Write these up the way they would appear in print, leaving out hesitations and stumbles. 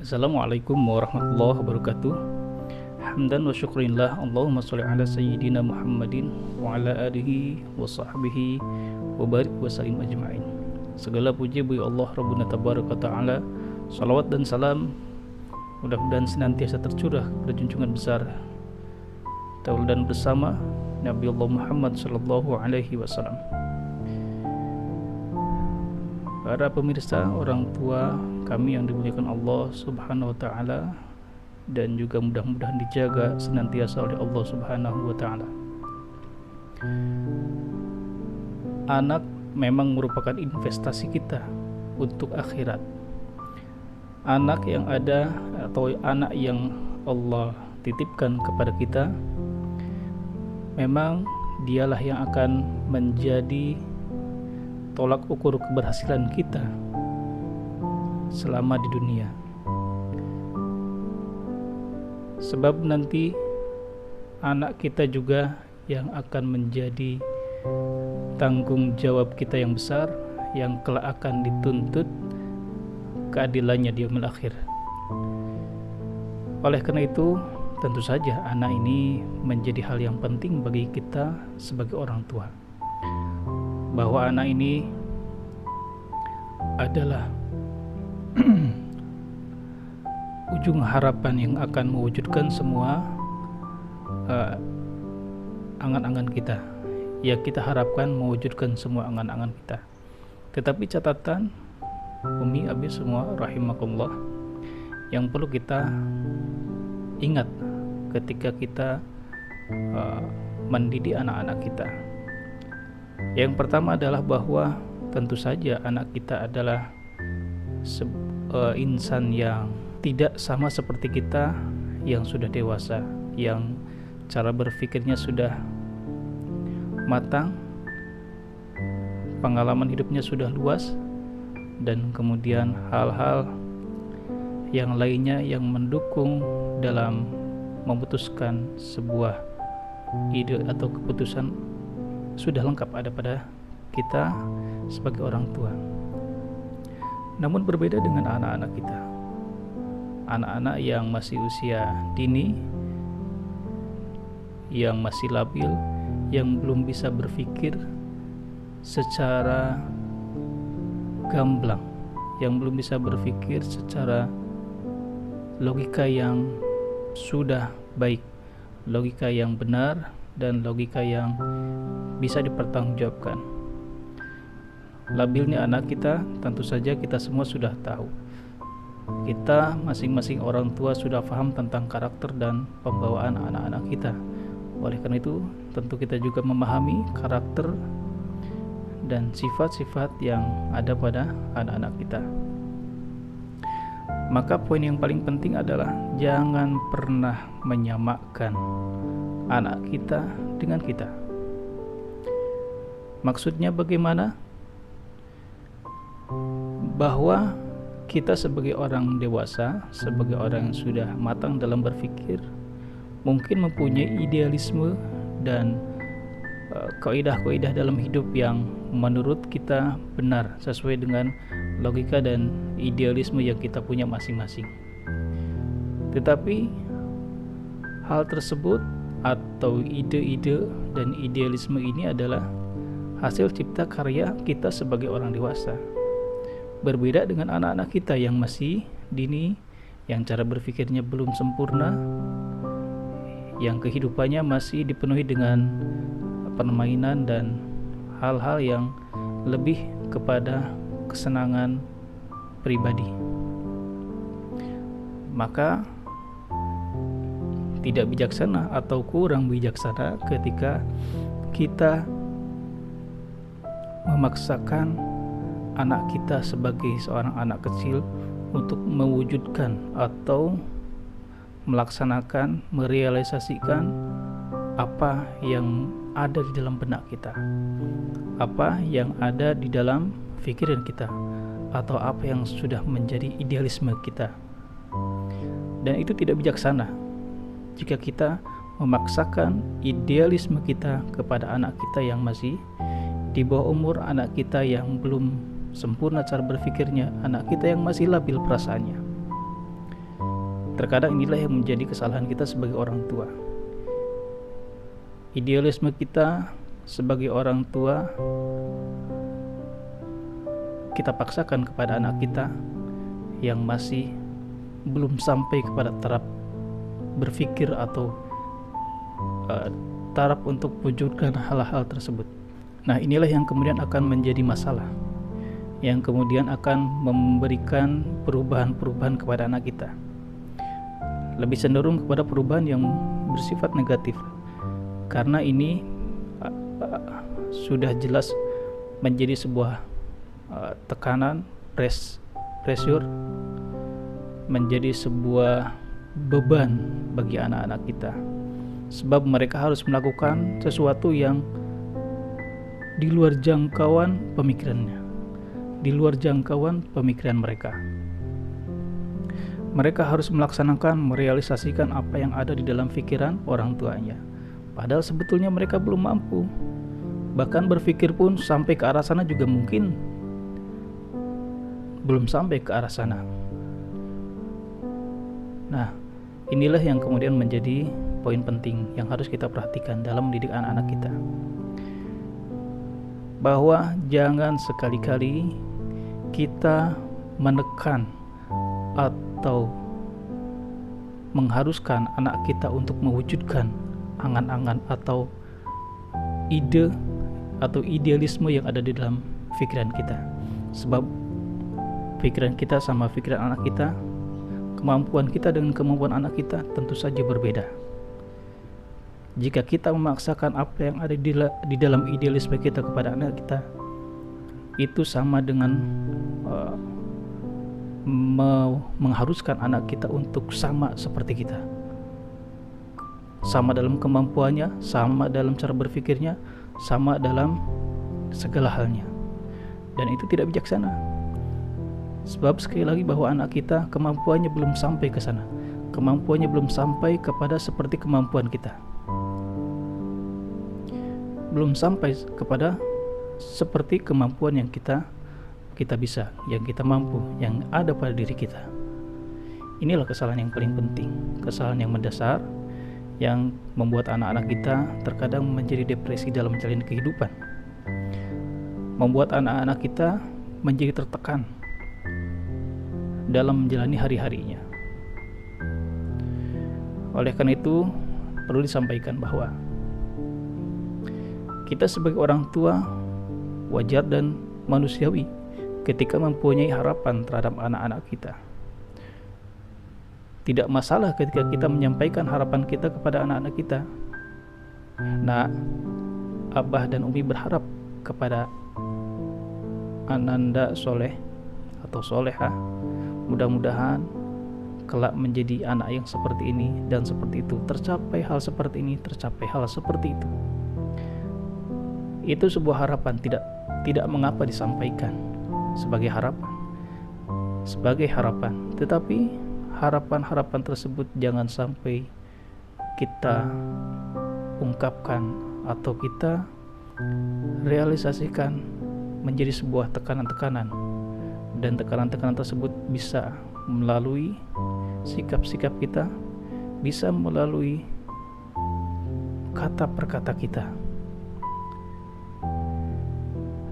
Assalamualaikum warahmatullahi wabarakatuh. Hamdan wa syukrillah, Allahumma sholli ala sayyidina Muhammadin wa ala alihi wa sahbihi wa barik wa salim ajma'in. Segala puji bagi Allah Rabbuna tabaraka ta'ala. Salawat dan salam mudah-mudahan senantiasa tercurah kepada junjungan besar tauladan bersama Nabi Allah Muhammad sallallahu alaihi wasallam. Para pemirsa, orang tua kami yang dimuliakan Allah Subhanahu wa taala dan juga mudah-mudahan dijaga senantiasa oleh Allah Subhanahu wa taala. Anak memang merupakan investasi kita untuk akhirat. Anak yang ada atau anak yang Allah titipkan kepada kita, memang dialah yang akan menjadi tolak ukur keberhasilan kita selama di dunia. Sebab nanti anak kita juga yang akan menjadi tanggung jawab kita yang besar, yang kelak akan dituntut keadilannya di yaumil akhir. Oleh karena itu, tentu saja anak ini menjadi hal yang penting bagi kita sebagai orang tua, bahwa anak ini adalah ujung harapan yang akan mewujudkan semua angan-angan kita. Ya, kita harapkan mewujudkan semua angan-angan kita. Tetapi catatan Umi Abi semua rahimakumullah, yang perlu kita ingat ketika kita mendidik anak-anak kita. Yang pertama adalah bahwa tentu saja anak kita adalah insan yang tidak sama seperti kita yang sudah dewasa, yang cara berpikirnya sudah matang, pengalaman hidupnya sudah luas, dan kemudian hal-hal yang lainnya yang mendukung dalam memutuskan sebuah ide atau keputusan sudah lengkap ada pada kita sebagai orang tua. Namun berbeda dengan anak-anak kita, anak-anak yang masih usia dini, yang masih labil, yang belum bisa berpikir secara gamblang, yang belum bisa berpikir secara logika yang sudah baik, logika yang benar, dan logika yang bisa dipertanggungjawabkan. Labilnya anak kita, tentu saja kita semua sudah tahu. Kita masing-masing orang tua sudah paham tentang karakter dan pembawaan anak-anak kita. Oleh karena itu, tentu kita juga memahami karakter dan sifat-sifat yang ada pada anak-anak kita. Maka poin yang paling penting adalah jangan pernah menyamakan anak kita dengan kita. Maksudnya bagaimana? Bahwa kita sebagai orang dewasa, sebagai orang yang sudah matang dalam berpikir, mungkin mempunyai idealisme dan kaidah-kaidah dalam hidup yang menurut kita benar, sesuai dengan logika dan idealisme yang kita punya masing-masing. Tetapi hal tersebut atau ide-ide dan idealisme ini adalah hasil cipta karya kita sebagai orang dewasa. Berbeda dengan anak-anak kita yang masih dini, yang cara berpikirnya belum sempurna, yang kehidupannya masih dipenuhi dengan permainan dan hal-hal yang lebih kepada kesenangan pribadi. Maka tidak bijaksana atau kurang bijaksana ketika kita memaksakan anak kita sebagai seorang anak kecil untuk mewujudkan atau melaksanakan, merealisasikan apa yang ada di dalam benak kita, apa yang ada di dalam pikiran kita, atau apa yang sudah menjadi idealisme kita. Dan itu tidak bijaksana jika kita memaksakan idealisme kita kepada anak kita yang masih di bawah umur, anak kita yang belum sempurna cara berpikirnya, anak kita yang masih labil perasaannya. Terkadang inilah yang menjadi kesalahan kita sebagai orang tua. Idealisme kita sebagai orang tua kita paksakan kepada anak kita yang masih belum sampai kepada taraf berpikir atau taraf untuk wujudkan hal-hal tersebut. Nah, inilah yang kemudian akan menjadi masalah, yang kemudian akan memberikan perubahan-perubahan kepada anak kita. Lebih cenderung kepada perubahan yang bersifat negatif, karena ini sudah jelas menjadi sebuah tekanan, pressure, menjadi sebuah beban bagi anak-anak kita, sebab mereka harus melakukan sesuatu yang di luar jangkauan pemikirannya, di luar jangkauan pemikiran mereka. Mereka harus melaksanakan, merealisasikan apa yang ada di dalam pikiran orang tuanya, padahal sebetulnya mereka belum mampu. Bahkan berpikir pun sampai ke arah sana juga mungkin belum sampai ke arah sana. Nah, inilah yang kemudian menjadi poin penting yang harus kita perhatikan dalam mendidik anak-anak kita, bahwa jangan sekali-kali kita menekan atau mengharuskan anak kita untuk mewujudkan angan-angan atau ide atau idealisme yang ada di dalam pikiran kita. Sebab pikiran kita sama pikiran anak kita, kemampuan kita dengan kemampuan anak kita tentu saja berbeda. Jika kita memaksakan apa yang ada di dalam idealisme kita kepada anak kita, itu sama dengan mengharuskan anak kita untuk sama seperti kita, sama dalam kemampuannya, sama dalam cara berpikirnya, sama dalam segala halnya. Dan itu tidak bijaksana. Sebab sekali lagi bahwa anak kita kemampuannya belum sampai ke sana, kemampuannya belum sampai kepada seperti kemampuan kita, belum sampai kepada seperti kemampuan yang kita bisa, yang kita mampu, yang ada pada diri kita. Inilah kesalahan yang paling penting, kesalahan yang mendasar, yang membuat anak-anak kita terkadang menjadi depresi dalam menjalani kehidupan, membuat anak-anak kita menjadi tertekan dalam menjalani hari-harinya. Oleh karena itu, perlu disampaikan bahwa kita sebagai orang tua wajar dan manusiawi ketika mempunyai harapan terhadap anak-anak kita. Tidak masalah ketika kita menyampaikan harapan kita kepada anak-anak kita. Nah, Abah dan Umi berharap kepada Ananda Soleh atau Soleha, mudah-mudahan kelak menjadi anak yang seperti ini dan seperti itu, tercapai hal seperti ini, tercapai hal seperti itu. Itu sebuah harapan, tidak mengapa disampaikan sebagai harapan, tetapi harapan-harapan tersebut jangan sampai kita ungkapkan atau kita realisasikan menjadi sebuah tekanan-tekanan, dan tekanan-tekanan tersebut bisa melalui sikap-sikap kita, bisa melalui kata per kata kita.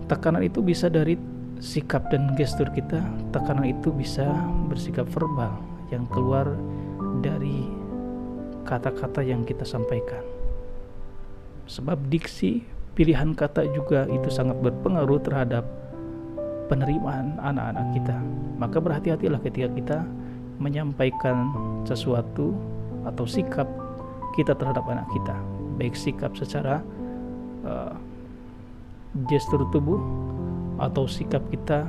Tekanan itu bisa dari sikap dan gestur kita, tekanan itu bisa bersikap verbal yang keluar dari kata-kata yang kita sampaikan. Sebab diksi, pilihan kata juga itu sangat berpengaruh terhadap penerimaan anak-anak kita. Maka berhati-hatilah ketika kita menyampaikan sesuatu atau sikap kita terhadap anak kita, baik sikap secara gestur tubuh atau sikap kita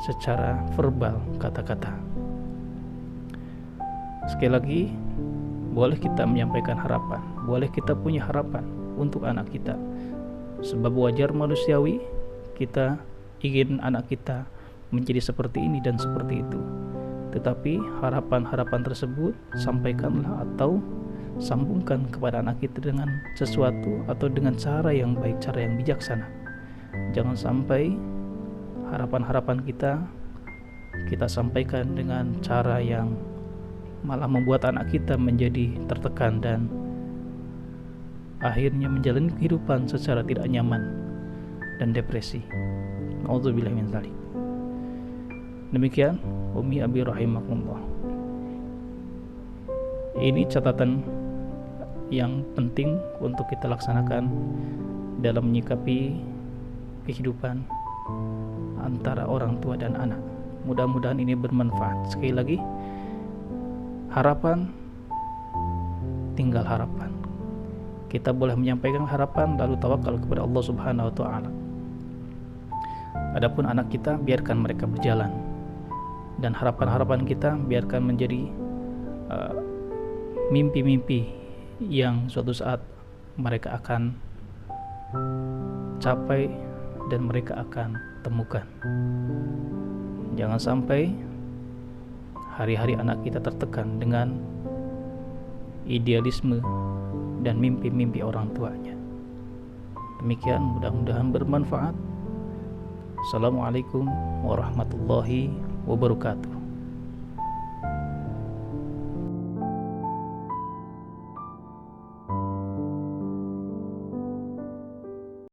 secara verbal, kata-kata. Sekali lagi, boleh kita menyampaikan harapan, boleh kita punya harapan untuk anak kita, sebab wajar manusiawi kita ingin anak kita menjadi seperti ini dan seperti itu. Tetapi harapan-harapan tersebut sampaikanlah atau sambungkan kepada anak kita dengan sesuatu atau dengan cara yang baik, cara yang bijaksana. Jangan sampai harapan-harapan kita sampaikan dengan cara yang malah membuat anak kita menjadi tertekan dan akhirnya menjalani kehidupan secara tidak nyaman dan depresi. Nauzubillah min dzalik. Demikian Umi Abi rahimakumullah. Ini catatan yang penting untuk kita laksanakan dalam menyikapi kehidupan antara orang tua dan anak. Mudah-mudahan ini bermanfaat. Sekali lagi, harapan tinggal harapan. Kita boleh menyampaikan harapan lalu tawakal kepada Allah Subhanahu wa taala. Adapun anak kita, biarkan mereka berjalan, dan harapan-harapan kita biarkan menjadi mimpi-mimpi yang suatu saat mereka akan capai dan mereka akan temukan. Jangan sampai hari-hari anak kita tertekan dengan idealisme dan mimpi-mimpi orang tuanya. Demikian, mudah-mudahan bermanfaat. Assalamualaikum warahmatullahi wabarakatuh.